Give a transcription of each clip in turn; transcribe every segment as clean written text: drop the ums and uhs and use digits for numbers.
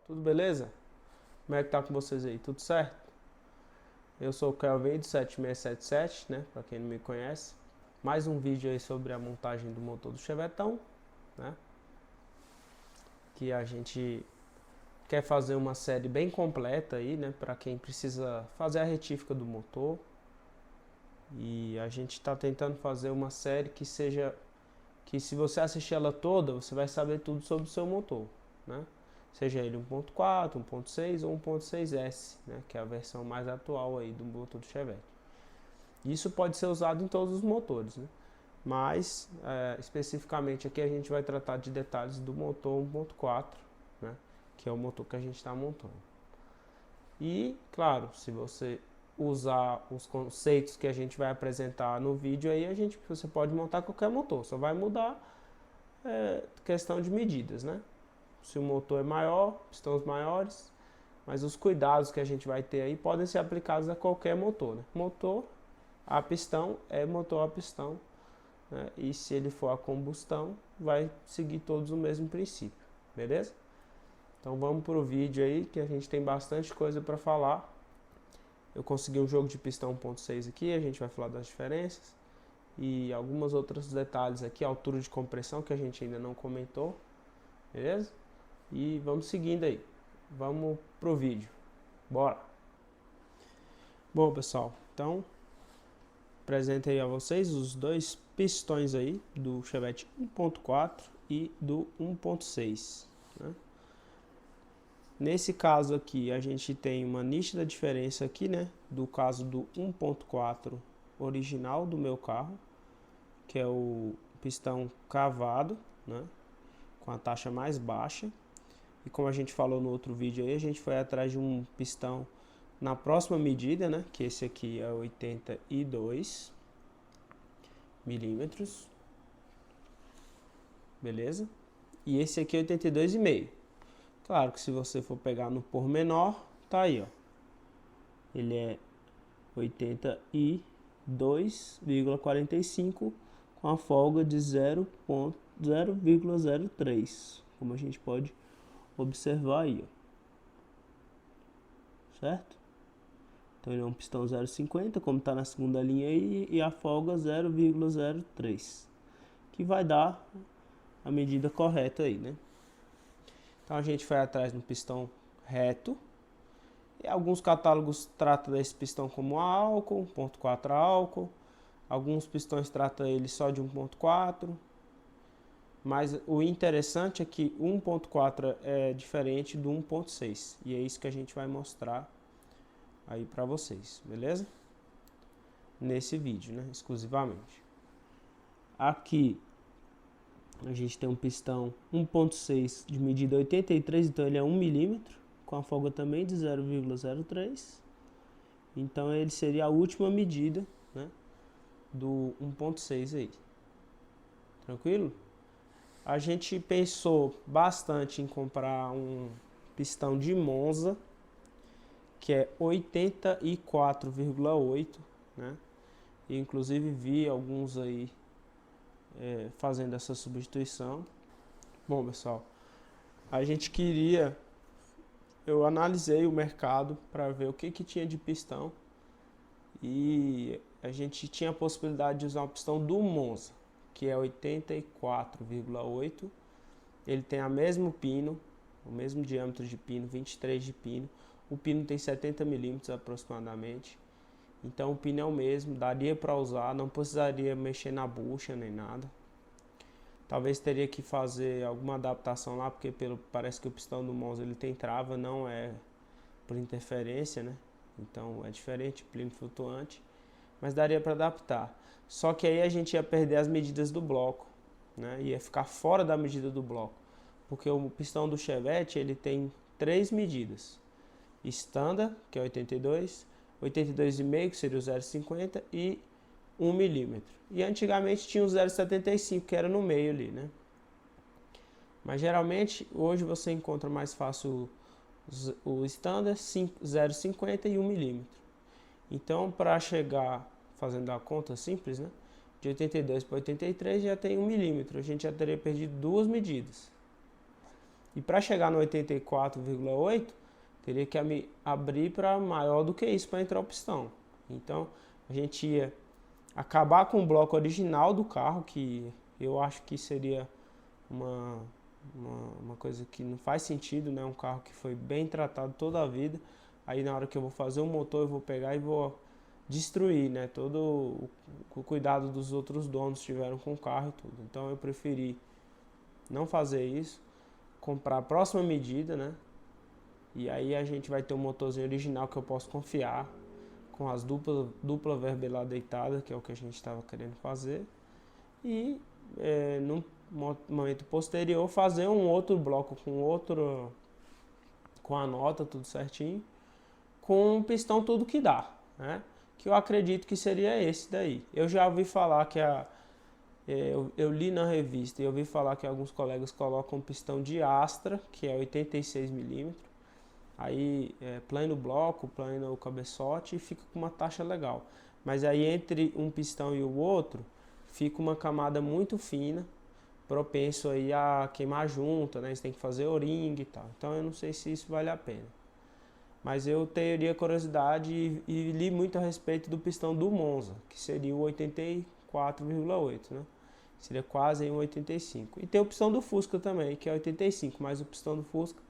Tudo beleza? Como é que tá com vocês aí? Tudo certo? Eu sou o Kelvin do 7677, né? Pra quem não me conhece. Mais um vídeo aí sobre a montagem do motor do Chevetão, né? Que a gente quer fazer uma série bem completa aí, né? Pra quem precisa fazer a retífica do motor. E a gente tá tentando fazer uma série que seja... que se você assistir ela toda, você vai saber tudo sobre o seu motor, né? Seja ele 1.4, 1.6 ou 1.6S, né, que é a versão mais atual aí do motor do Chevette. Isso pode ser usado em todos os motores, né? Mas especificamente aqui a gente vai tratar de detalhes do motor 1.4, né, que é o motor que a gente está montando. E claro, se você usar os conceitos que a gente vai apresentar no vídeo aí, você pode montar qualquer motor, só vai mudar questão de medidas, né? Se o motor é maior, pistões maiores, mas os cuidados que a gente vai ter aí podem ser aplicados a qualquer motor, né? Motor a pistão é motor a pistão, né? E se ele for a combustão, vai seguir todos o mesmo princípio, beleza? Então vamos para o vídeo aí, que a gente tem bastante coisa para falar. Eu consegui um jogo de pistão 1.6 aqui, a gente vai falar das diferenças e alguns outros detalhes aqui, a altura de compressão que a gente ainda não comentou, beleza? E vamos seguindo aí, vamos pro vídeo, bora! Bom pessoal, então apresento aí a vocês os dois pistões aí do Chevette 1.4 e do 1.6, né? Nesse caso aqui a gente tem uma nítida diferença aqui, né, do caso do 1.4 original do meu carro, que é o pistão cavado, né, com a taxa mais baixa. E como a gente falou no outro vídeo aí, a gente foi atrás de um pistão na próxima medida, né? Que esse aqui é 82 milímetros. Beleza? E esse aqui é 82,5. Claro que se você for pegar no pormenor, tá aí, ó. Ele é 82,45 com a folga de 0,03, como a gente pode observar aí, ó. Certo? Então ele é um pistão 0,50, como está na segunda linha aí, e a folga 0,03, que vai dar a medida correta aí, né? Então a gente foi atrás de um pistão reto, e alguns catálogos tratam desse pistão como álcool, 1.4 álcool, alguns pistões tratam ele só de 1.4, mas o interessante é que 1.4 é diferente do 1.6, e é isso que a gente vai mostrar aí para vocês, beleza? Nesse vídeo, né, exclusivamente. Aqui a gente tem um pistão 1.6 de medida 83, então ele é 1 milímetro, com a folga também de 0,03. Então ele seria a última medida, né, do 1.6 aí. Tranquilo? A gente pensou bastante em comprar um pistão de Monza, que é 84,8, né? E inclusive vi alguns aí fazendo essa substituição. Bom pessoal, eu analisei o mercado para ver o que tinha de pistão, e a gente tinha a possibilidade de usar um pistão do Monza, que é 84,8. Ele tem o mesmo pino, o mesmo diâmetro de pino, 23 de pino. O pino tem 70 milímetros aproximadamente. Então o pino é o mesmo, daria para usar, não precisaria mexer na bucha nem nada. Talvez teria que fazer alguma adaptação lá, porque parece que o pistão do Monza ele tem trava, não é por interferência, né? Então é diferente, pino flutuante, mas daria para adaptar. Só que aí a gente ia perder as medidas do bloco, né? Ia ficar fora da medida do bloco, porque o pistão do Chevette ele tem 3 medidas: Standard, que é 82, 82,5, que seria o 0,50, e 1 milímetro. E antigamente tinha o 0,75, que era no meio ali, né? Mas geralmente hoje você encontra mais fácil o Standard, 0,50 e 1 milímetro. Então para chegar, fazendo a conta simples, né, de 82 para 83 já tem 1 milímetro, a gente já teria perdido 2 medidas. E para chegar no 84,8, teria que abrir para maior do que isso para entrar o pistão. Então, a gente ia acabar com o bloco original do carro, que eu acho que seria uma coisa que não faz sentido, né? Um carro que foi bem tratado toda a vida. Aí na hora que eu vou fazer o motor, eu vou pegar e vou destruir, né? Todo o cuidado dos outros donos tiveram com o carro e tudo. Então eu preferi não fazer isso, comprar a próxima medida, né? E aí a gente vai ter um motorzinho original que eu posso confiar, com as dupla verbelar deitada, que é o que a gente estava querendo fazer. E no momento posterior fazer um outro bloco com a nota tudo certinho, com um pistão tudo que dá, né? Que eu acredito que seria esse daí. Eu já ouvi falar que eu li na revista e ouvi falar que alguns colegas colocam um pistão de Astra, que é 86 mm, aí plano bloco, plano o cabeçote e fica com uma taxa legal. Mas aí entre um pistão e o outro fica uma camada muito fina, propenso aí a queimar junta, né? Você tem que fazer o-ring e tal. Então eu não sei se isso vale a pena. Mas eu teria curiosidade e li muito a respeito do pistão do Monza, que seria o 84,8, né? Seria quase um 85. E tem o pistão do Fusca também, que é 85, mas o pistão do Fusca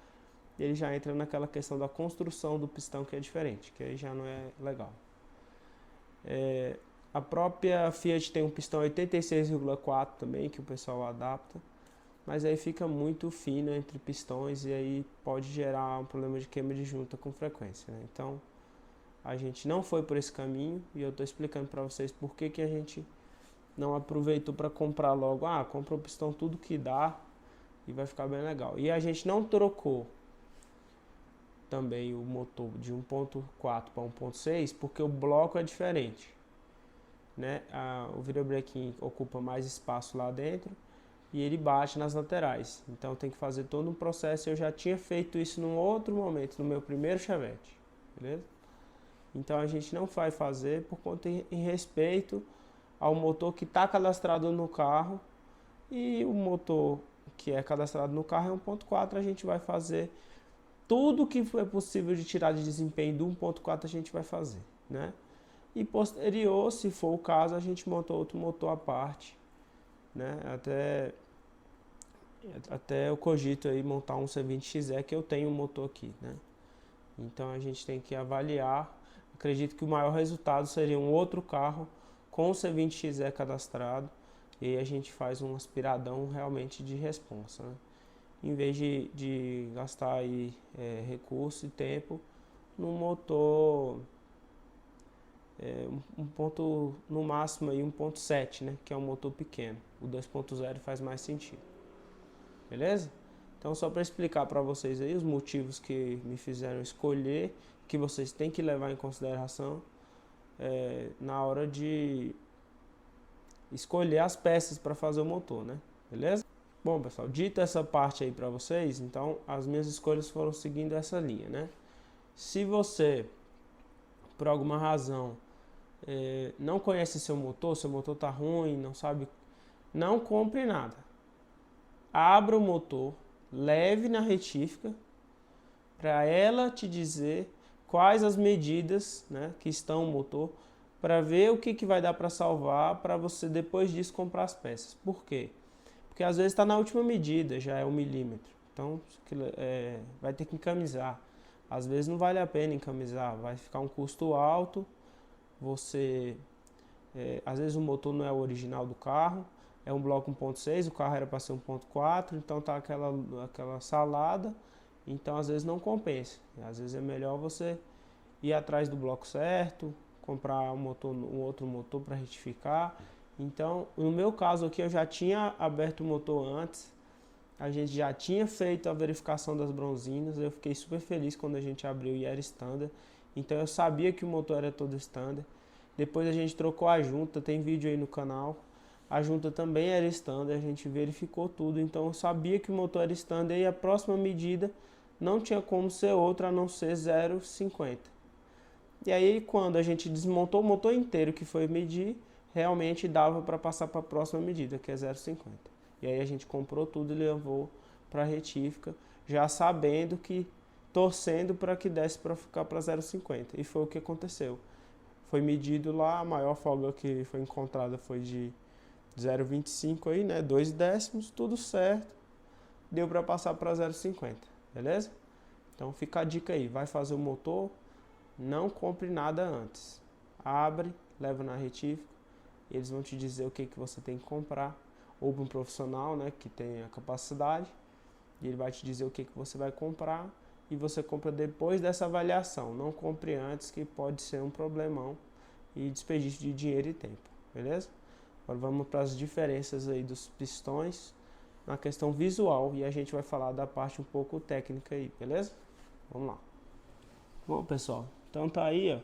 ele já entra naquela questão da construção do pistão que é diferente, que aí já não é legal. A própria Fiat tem um pistão 86,4 também, que o pessoal adapta, mas aí fica muito fino entre pistões e aí pode gerar um problema de queima de junta com frequência, né? Então a gente não foi por esse caminho e eu estou explicando para vocês por que a gente não aproveitou para comprar logo. Compra o pistão tudo que dá e vai ficar bem legal. E a gente não trocou também o motor de 1.4 para 1.6 porque o bloco é diferente, né? O virabrequim ocupa mais espaço lá dentro e ele bate nas laterais, então tem que fazer todo um processo. Eu já tinha feito isso num outro momento, no meu primeiro Chevette, beleza? Então a gente não vai fazer por conta em respeito ao motor que está cadastrado no carro, e o motor que é cadastrado no carro é 1.4, a gente vai fazer tudo que foi possível de tirar de desempenho do 1.4 a gente vai fazer, né? E posterior, se for o caso, a gente montou outro motor à parte, né? Até eu cogito aí montar um C20XE, que eu tenho um motor aqui, né? Então a gente tem que avaliar. Acredito que o maior resultado seria um outro carro com o C20XE cadastrado, e aí a gente faz um aspiradão realmente de responsa, né? Em vez de gastar aí recurso e tempo num motor um ponto, no máximo aí 1.7, né, que é um motor pequeno. O 2.0 faz mais sentido. Beleza? Então só para explicar para vocês aí os motivos que me fizeram escolher, que vocês têm que levar em consideração na hora de escolher as peças para fazer o motor, né? Beleza? Bom, pessoal, dito essa parte aí para vocês, então as minhas escolhas foram seguindo essa linha, né? Se você, por alguma razão, não conhece seu motor tá ruim, não sabe, não compre nada. Abra o motor, leve na retífica, para ela te dizer quais as medidas, né, que estão no motor, para ver o que vai dar para salvar, para você depois disso comprar as peças. Por quê? Porque às vezes está na última medida, já é 1 milímetro, então vai ter que encamisar. Às vezes não vale a pena encamisar, vai ficar um custo alto. Às vezes o motor não é o original do carro, é um bloco 1.6, o carro era para ser 1.4, então tá aquela salada, então às vezes não compensa. Às vezes é melhor você ir atrás do bloco certo, comprar um outro motor para retificar. Então, no meu caso aqui, eu já tinha aberto o motor antes, a gente já tinha feito a verificação das bronzinas, eu fiquei super feliz quando a gente abriu e era standard, então eu sabia que o motor era todo standard. Depois a gente trocou a junta, tem vídeo aí no canal, a junta também era standard, a gente verificou tudo, então eu sabia que o motor era standard e a próxima medida não tinha como ser outra a não ser 0,50. E aí quando a gente desmontou o motor inteiro que foi medir, realmente dava para passar para a próxima medida, que é 0,50. E aí a gente comprou tudo e levou para a retífica. já sabendo que, torcendo para que desse para ficar para 0,50. E foi o que aconteceu. Foi medido lá, a maior folga que foi encontrada foi de 0,25 aí, né? 2 décimos, tudo certo. Deu para passar para 0,50, beleza? Então fica a dica aí, vai fazer o motor, não compre nada antes. Abre, leva na retífica, e eles vão te dizer o que você tem que comprar. Ou para um profissional, né, que tem a capacidade, e ele vai te dizer o que você vai comprar, e você compra depois dessa avaliação. Não compre antes, que pode ser um problemão e desperdício de dinheiro e tempo, beleza? Agora vamos para as diferenças aí dos pistões na questão visual, e a gente vai falar da parte um pouco técnica aí, beleza? Vamos lá. Bom, pessoal, então tá aí, ó.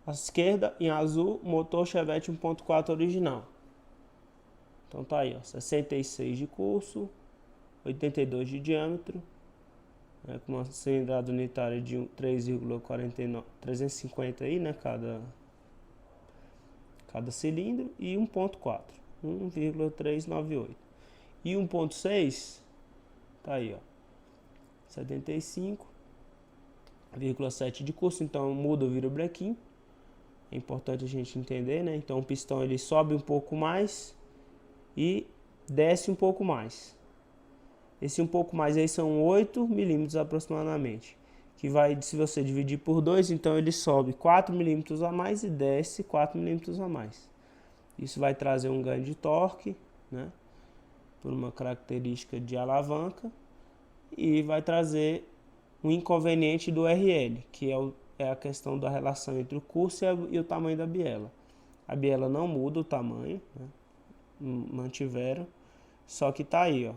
À esquerda, em azul, motor Chevette 1.4 original. Então tá aí, ó, 66 de curso, 82 de diâmetro, né, com uma cilindrada unitária de 3,49, 350 aí, né, cada cilindro, e 1.4, 1,398. E 1.6, tá aí, ó, 75,7 de curso, então muda o virobrequim. É importante a gente entender, né? Então o pistão ele sobe um pouco mais e desce um pouco mais. Esse um pouco mais aí são 8 milímetros aproximadamente, que vai, se você dividir por 2, então ele sobe 4 milímetros a mais e desce 4 milímetros a mais. Isso vai trazer um ganho de torque, né, por uma característica de alavanca, e vai trazer um inconveniente do RL, que é a questão da relação entre o curso e o tamanho da biela. A biela não muda o tamanho, né, mantiveram, só que tá aí, ó.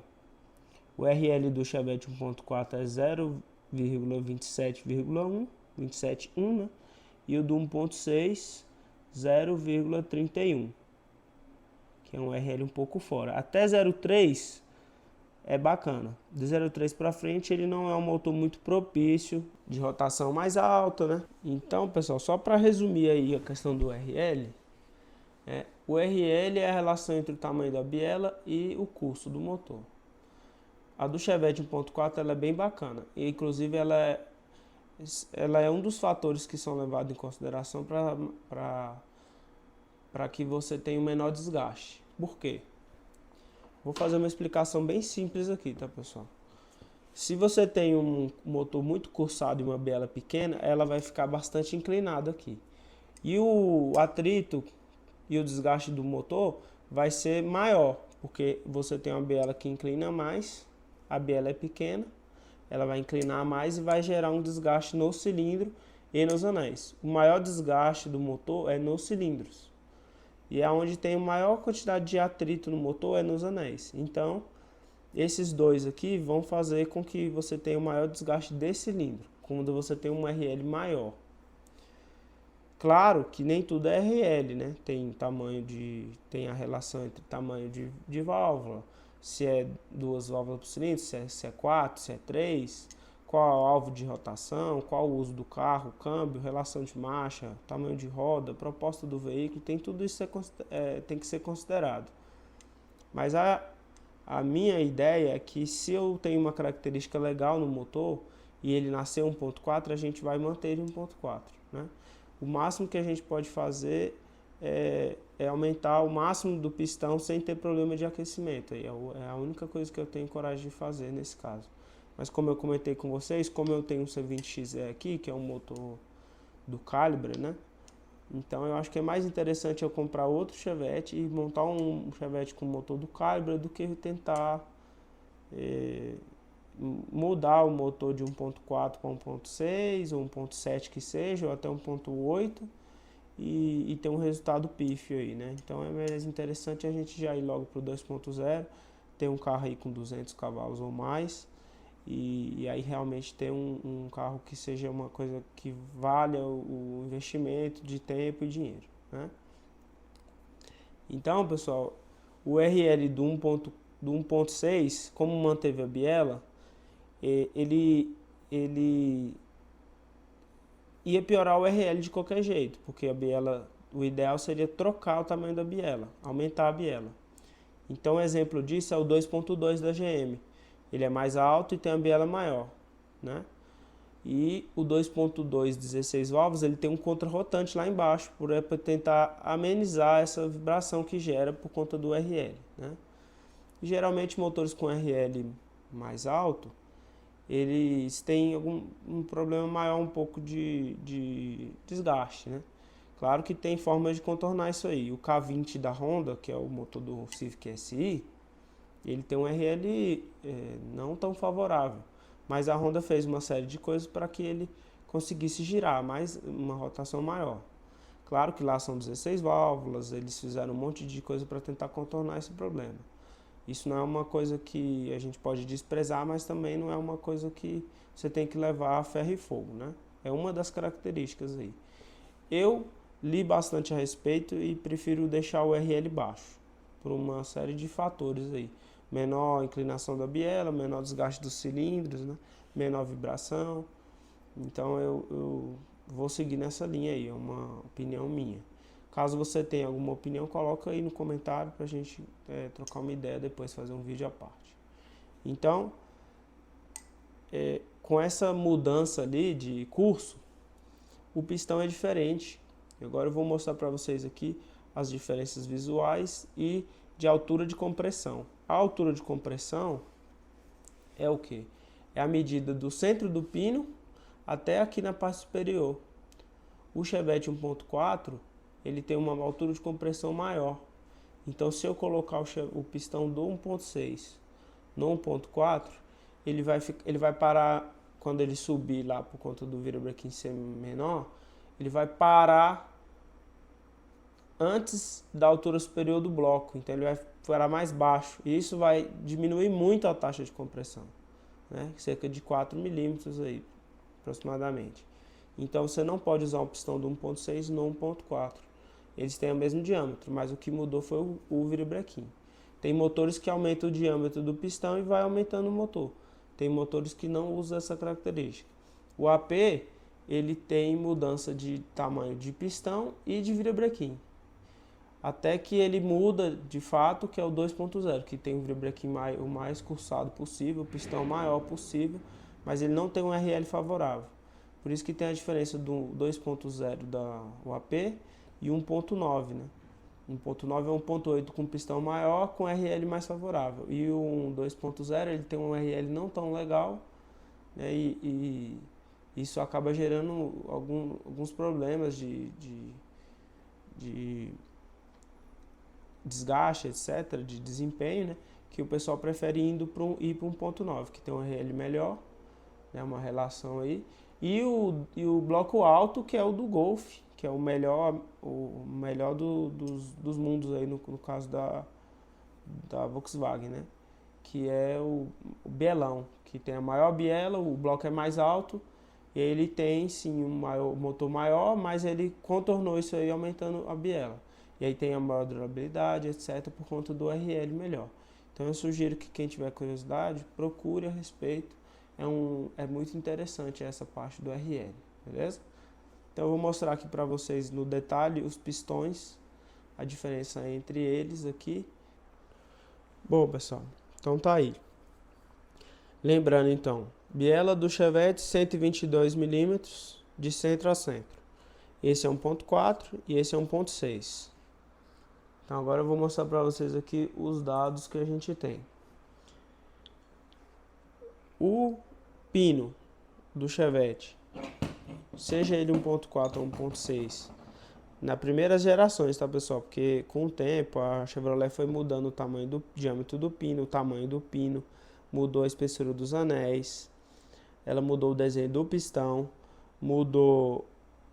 O RL do Chevette 1.4 é 0,27,1, né? E o do 1.6, 0,31, que é um RL um pouco fora. Até 0,3 é bacana. De 0,3 para frente ele não é um motor muito propício, de rotação mais alta, né? Então, pessoal, só para resumir aí a questão do RL, o RL é a relação entre o tamanho da biela e o curso do motor. A do Chevette 1.4 ela é bem bacana, e inclusive ela é um dos fatores que são levados em consideração para que você tenha um menor desgaste. Por quê? Vou fazer uma explicação bem simples aqui, tá, pessoal? Se você tem um motor muito cursado e uma biela pequena, ela vai ficar bastante inclinada aqui. E o atrito e o desgaste do motor vai ser maior, porque você tem uma biela que inclina mais, a biela é pequena, ela vai inclinar mais e vai gerar um desgaste no cilindro e nos anéis. O maior desgaste do motor é nos cilindros. E é onde tem a maior quantidade de atrito no motor é nos anéis. Então, esses dois aqui vão fazer com que você tenha o maior desgaste desse cilindro, quando você tem um RL maior. Claro que nem tudo é RL, né? Tem a relação entre tamanho de válvula, se é 2 válvulas por cilindro, se é 4, se é 3, qual é o alvo de rotação, qual o uso do carro, câmbio, relação de marcha, tamanho de roda, proposta do veículo, tem tudo isso tem que ser considerado. Mas a minha ideia é que se eu tenho uma característica legal no motor e ele nasceu 1.4, a gente vai manter ele 1.4, né? O máximo que a gente pode fazer é aumentar o máximo do pistão sem ter problema de aquecimento. É a única coisa que eu tenho coragem de fazer nesse caso. Mas como eu comentei com vocês, como eu tenho um C20XE aqui, que é um motor do Calibre, né? Então eu acho que é mais interessante eu comprar outro Chevette e montar um Chevette com motor do Calibre do que tentar mudar o motor de 1.4 para 1.6 ou 1.7 que seja, ou até 1.8 e ter um resultado pífio aí, né? Então é mais interessante a gente já ir logo para o 2.0, ter um carro aí com 200 cavalos ou mais e aí realmente ter um carro que seja uma coisa que valha o investimento de tempo e dinheiro, né? Então, pessoal, o RL do 1.6, como manteve a biela, ele ia piorar o RL de qualquer jeito, porque a biela, o ideal seria trocar o tamanho da biela, aumentar a biela. Então, um exemplo disso é o 2.2 da GM. ele é mais alto e tem a biela maior, né? E o 2.2 16 válvulas, ele tem um contrarrotante lá embaixo, para tentar amenizar essa vibração que gera por conta do RL, né? E, geralmente motores com RL mais alto, eles têm um problema maior, um pouco de desgaste, né? Claro que tem formas de contornar isso aí. O K20 da Honda, que é o motor do Civic SI, ele tem um RL não tão favorável, mas a Honda fez uma série de coisas para que ele conseguisse girar mais, uma rotação maior. Claro que lá são 16 válvulas, eles fizeram um monte de coisa para tentar contornar esse problema. Isso não é uma coisa que a gente pode desprezar, mas também não é uma coisa que você tem que levar a ferro e fogo, né? É uma das características aí. Eu li bastante a respeito e prefiro deixar o RL baixo, por uma série de fatores aí. Menor inclinação da biela, menor desgaste dos cilindros, né? Menor vibração. Então eu vou seguir nessa linha aí, é uma opinião minha. Caso você tenha alguma opinião, coloca aí no comentário pra gente trocar uma ideia, depois fazer um vídeo à parte. Então, com essa mudança ali de curso, o pistão é diferente. Agora eu vou mostrar para vocês aqui as diferenças visuais e de altura de compressão. A altura de compressão é o que? É a medida do centro do pino até aqui na parte superior. O Chevette 1.4, ele tem uma altura de compressão maior. Então, se eu colocar o pistão do 1.6 no 1.4, ele vai parar, quando ele subir lá por conta do virabrequim ser menor, ele vai parar antes da altura superior do bloco. Então, ele vai parar mais baixo. E isso vai diminuir muito a taxa de compressão, né? Cerca de 4 milímetros aí, aproximadamente. Então, você não pode usar um pistão do 1.6 no 1.4. Eles têm o mesmo diâmetro, mas o que mudou foi o virabrequim. Tem motores que aumentam o diâmetro do pistão e vai aumentando o motor. Tem motores que não usam essa característica. O AP, ele tem mudança de tamanho de pistão e de virabrequim. Até que ele muda de fato, que é o 2.0, que tem o virabrequim o mais cursado possível, o pistão maior possível, mas ele não tem um RL favorável. Por isso que tem a diferença do 2.0 da UAP e 1.9, né? 1.9 é 1.8 com pistão maior, com RL mais favorável. E o 2.0 ele tem um RL não tão legal, né? E isso acaba gerando alguns problemas de desgaste, etc., de desempenho, né? Que o pessoal prefere ir para 1.9, que tem um RL melhor, né? Uma relação aí. E o bloco alto, que é o do Golf, que é o melhor dos mundos aí, no caso da Volkswagen, né? Que é o bielão, que tem a maior biela, o bloco é mais alto, e ele tem sim um motor maior, mas ele contornou isso aí aumentando a biela. E aí tem a maior durabilidade, etc., por conta do RL melhor. Então eu sugiro que quem tiver curiosidade, procure a respeito. É muito interessante essa parte do RL, beleza? Então eu vou mostrar aqui para vocês no detalhe os pistões, a diferença entre eles aqui. Bom, pessoal, então tá aí. Lembrando então, biela do Chevette 122 mm de centro a centro. Esse é 1.4 e esse é 1.6. Então agora eu vou mostrar para vocês aqui os dados que a gente tem. O pino do Chevette, seja ele 1.4 ou 1.6, na primeiras gerações, tá, pessoal? Porque com o tempo a Chevrolet foi mudando o tamanho do diâmetro do pino, o tamanho do pino, mudou a espessura dos anéis, ela mudou o desenho do pistão, mudou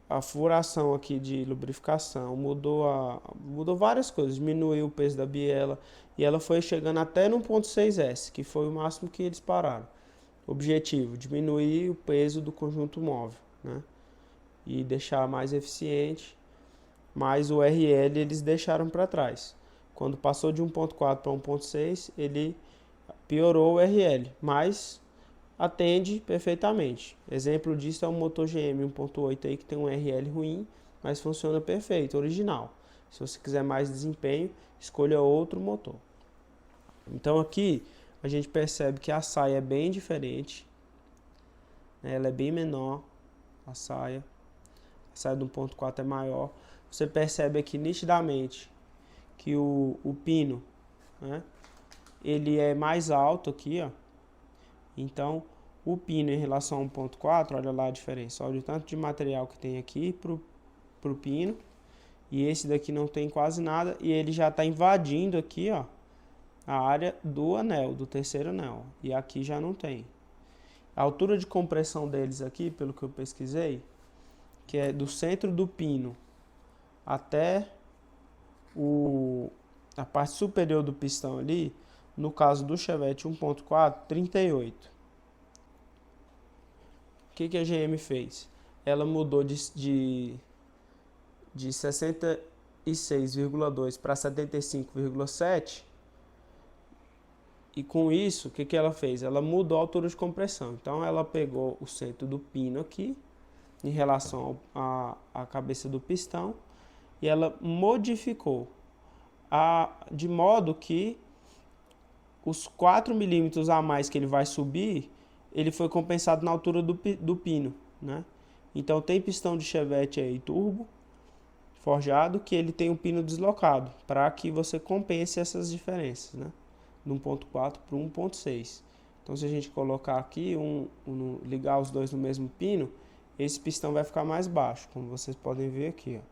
a furação aqui de lubrificação, mudou várias coisas, diminuiu o peso da biela e ela foi chegando até no 1.6S, que foi o máximo que eles pararam. Objetivo, diminuir o peso do conjunto móvel, né? E deixar mais eficiente, mas o RL eles deixaram para trás. Quando passou de 1.4 para 1.6, ele piorou o RL, mas atende perfeitamente. Exemplo disso é o motor GM 1.8 aí, que tem um RL ruim, mas funciona perfeito, original. Se você quiser mais desempenho, escolha outro motor. Então aqui a gente percebe que a saia é bem diferente, né? Ela é bem menor, a saia do 1.4 é maior. Você percebe aqui nitidamente que o pino, né, ele é mais alto aqui, ó. Então, o pino em relação ao 1.4, olha lá a diferença. Olha o tanto de material que tem aqui pro pino. E esse daqui não tem quase nada. E ele já está invadindo aqui, ó, a área do anel, do terceiro anel. E aqui já não tem. A altura de compressão deles aqui, pelo que eu pesquisei, que é do centro do pino até a parte superior do pistão ali, no caso do Chevette 1.4, 38. O que a GM fez? Ela mudou de 66,2 para 75,7. E com isso, o que ela fez? Ela mudou a altura de compressão. Então ela pegou o centro do pino aqui, em relação à cabeça do pistão, e ela modificou de modo que os 4 milímetros a mais que ele vai subir, ele foi compensado na altura do pino, né? Então tem pistão de Chevette aí turbo forjado que ele tem um pino deslocado, para que você compense essas diferenças, né? Do 1.4 para o 1.6. Então se a gente colocar aqui, ligar os dois no mesmo pino, esse pistão vai ficar mais baixo, como vocês podem ver aqui, ó.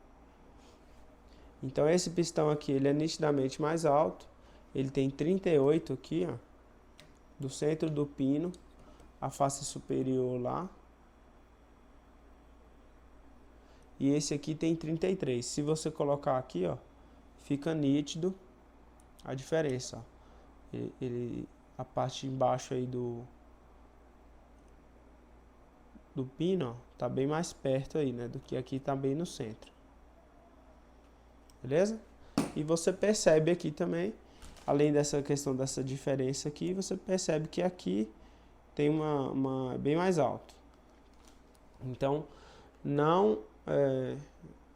Então esse pistão aqui, ele é nitidamente mais alto, ele tem 38 aqui, ó, do centro do pino, a face superior lá. E esse aqui tem 33. Se você colocar aqui, ó, fica nítido a diferença, ó. A parte de embaixo aí do pino, ó, tá bem mais perto aí, né, do que aqui tá bem no centro. Beleza? E você percebe aqui também, além dessa questão dessa diferença aqui, você percebe que aqui tem uma bem mais alto. Então, não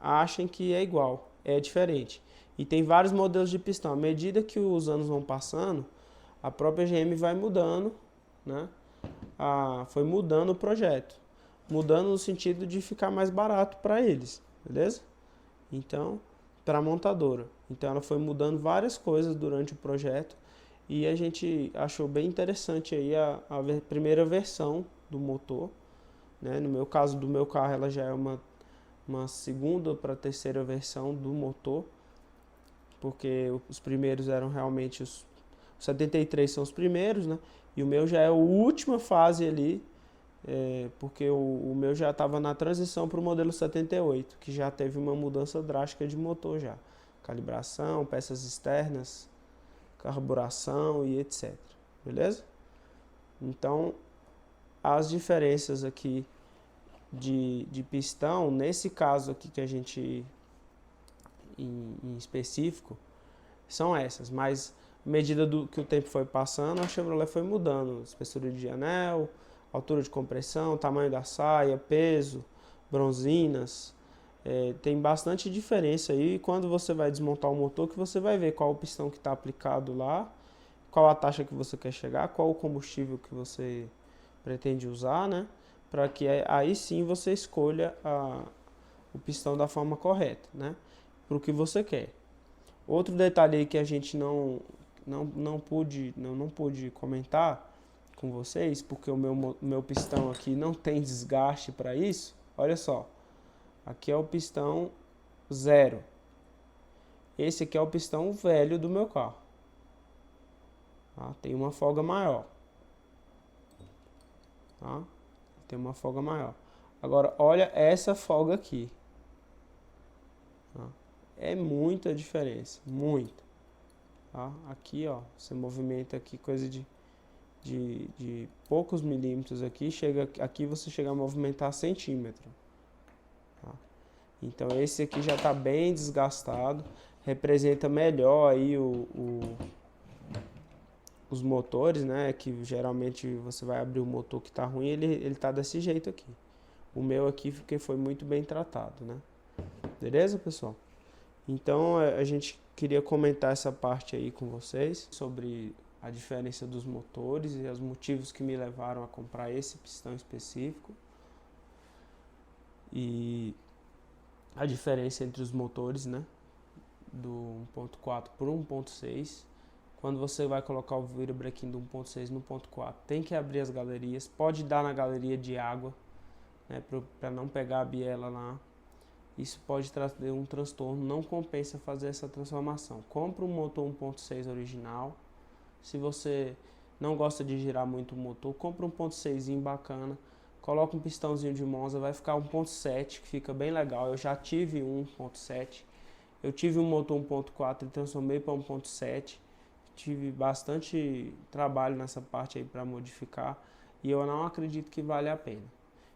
achem que é igual, é diferente. E tem vários modelos de pistão. À medida que os anos vão passando, a própria GM vai mudando, né? Foi mudando o projeto. Mudando no sentido de ficar mais barato para eles, beleza? Então, para a montadora. Então ela foi mudando várias coisas durante o projeto e a gente achou bem interessante aí a primeira versão do motor, né? No meu caso do meu carro, ela já é uma segunda para terceira versão do motor, porque os primeiros eram realmente os 73 são os primeiros, né? E o meu já é a última fase ali, porque o meu já estava na transição para o modelo 78, que já teve uma mudança drástica de motor já. Calibração, peças externas, carburação e etc. Beleza? Então, as diferenças aqui de pistão, nesse caso aqui que a gente, em específico, são essas, mas à medida que o tempo foi passando, a Chevrolet foi mudando, espessura de anel, altura de compressão, tamanho da saia, peso, bronzinas, tem bastante diferença aí. Quando você vai desmontar o motor, que você vai ver qual o pistão que está aplicado lá, qual a taxa que você quer chegar, qual o combustível que você pretende usar, né? Para que aí sim você escolha o pistão da forma correta, né? Para o que você quer. Outro detalhe aí que a gente não pude comentar com vocês, porque o meu pistão aqui não tem desgaste para isso. Olha só, aqui é o pistão 0. Esse aqui é o pistão velho do meu carro. Tá? Tem uma folga maior. Tá? Tem uma folga maior. Agora, olha essa folga aqui. Tá? É muita diferença, muito. Tá? Aqui, ó, você movimenta aqui coisa de poucos milímetros aqui, aqui você chega a movimentar centímetro. Tá? Então esse aqui já está bem desgastado, representa melhor aí os motores, né? Que geralmente você vai abrir o motor que está ruim, ele tá desse jeito aqui. O meu aqui foi muito bem tratado, né? Beleza, pessoal? Então a gente queria comentar essa parte aí com vocês sobre a diferença dos motores e os motivos que me levaram a comprar esse pistão específico e a diferença entre os motores, né, do 1.4 por 1.6. Quando você vai colocar o virabrequim do 1.6 no 1.4, tem que abrir as galerias, pode dar na galeria de água, né, para não pegar a biela lá. Isso pode trazer um transtorno, não compensa fazer essa transformação. Compre um motor 1.6 original. Se você não gosta de girar muito o motor, compre um 1.6 bacana, coloca um pistãozinho de Monza, vai ficar 1.7, que fica bem legal. Eu já tive um 1.7, eu tive um motor 1.4 e transformei para 1.7. Tive bastante trabalho nessa parte aí para modificar e eu não acredito que vale a pena.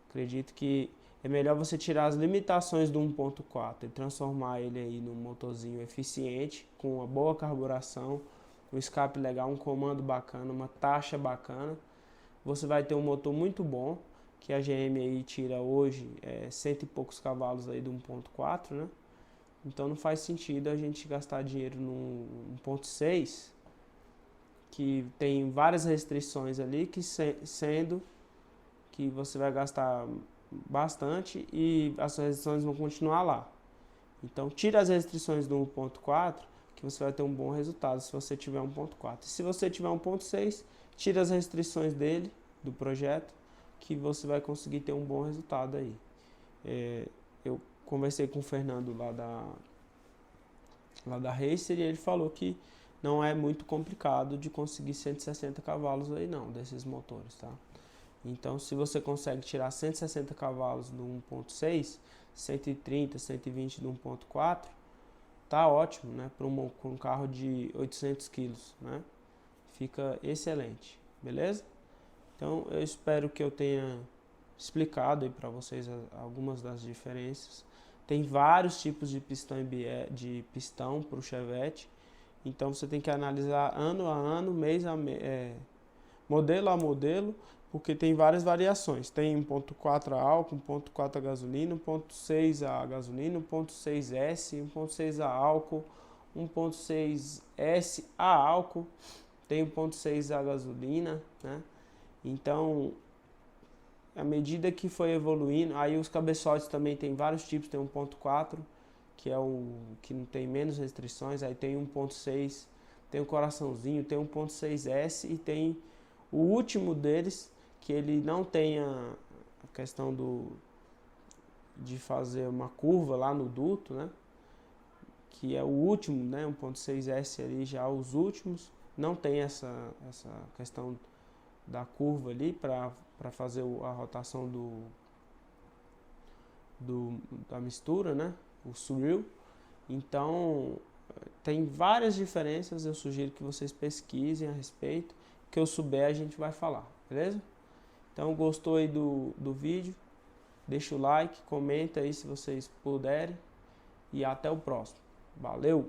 Acredito que é melhor você tirar as limitações do 1.4 e transformar ele aí num motorzinho eficiente, com uma boa carburação, um escape legal, um comando bacana, uma taxa bacana. Você vai ter um motor muito bom, que a GM aí tira hoje cento e poucos cavalos aí do 1.4, né? Então não faz sentido a gente gastar dinheiro no 1.6, que tem várias restrições ali, que sendo que você vai gastar bastante e as restrições vão continuar lá. Então tira as restrições do 1.4, que você vai ter um bom resultado se você tiver 1.4. E se você tiver 1.6, tira as restrições dele, do projeto, que você vai conseguir ter um bom resultado aí. Eu conversei com o Fernando lá da Racer e ele falou que não é muito complicado de conseguir 160 cavalos aí não, desses motores, tá? Então, se você consegue tirar 160 cavalos do 1.6, 130, 120 do 1.4, tá ótimo, né? Para um carro de 800 quilos, né? Fica excelente, beleza? Então, eu espero que eu tenha explicado aí para vocês algumas das diferenças. Tem vários tipos de pistão para o Chevette. Então você tem que analisar ano a ano, mês a mês, modelo a modelo, porque tem várias variações. Tem 1.4 a álcool, 1.4 a gasolina, 1.6 a gasolina, 1.6S, 1.6 a álcool, 1.6S a álcool, tem 1.6 a gasolina, né? Então, à medida que foi evoluindo, aí os cabeçotes também tem vários tipos, tem 1.4, que é o que não tem menos restrições, aí tem 1.6, tem o coraçãozinho, tem 1.6S e tem o último deles, que ele não tem a questão de fazer uma curva lá no duto, né? Que é o último, né? 1.6S ali, já os últimos, não tem essa questão da curva ali para fazer a rotação da mistura, né? O swirl. Então tem várias diferenças, eu sugiro que vocês pesquisem a respeito, que eu souber a gente vai falar, beleza? Então gostou aí do vídeo, deixa o like, comenta aí se vocês puderem e até o próximo. Valeu!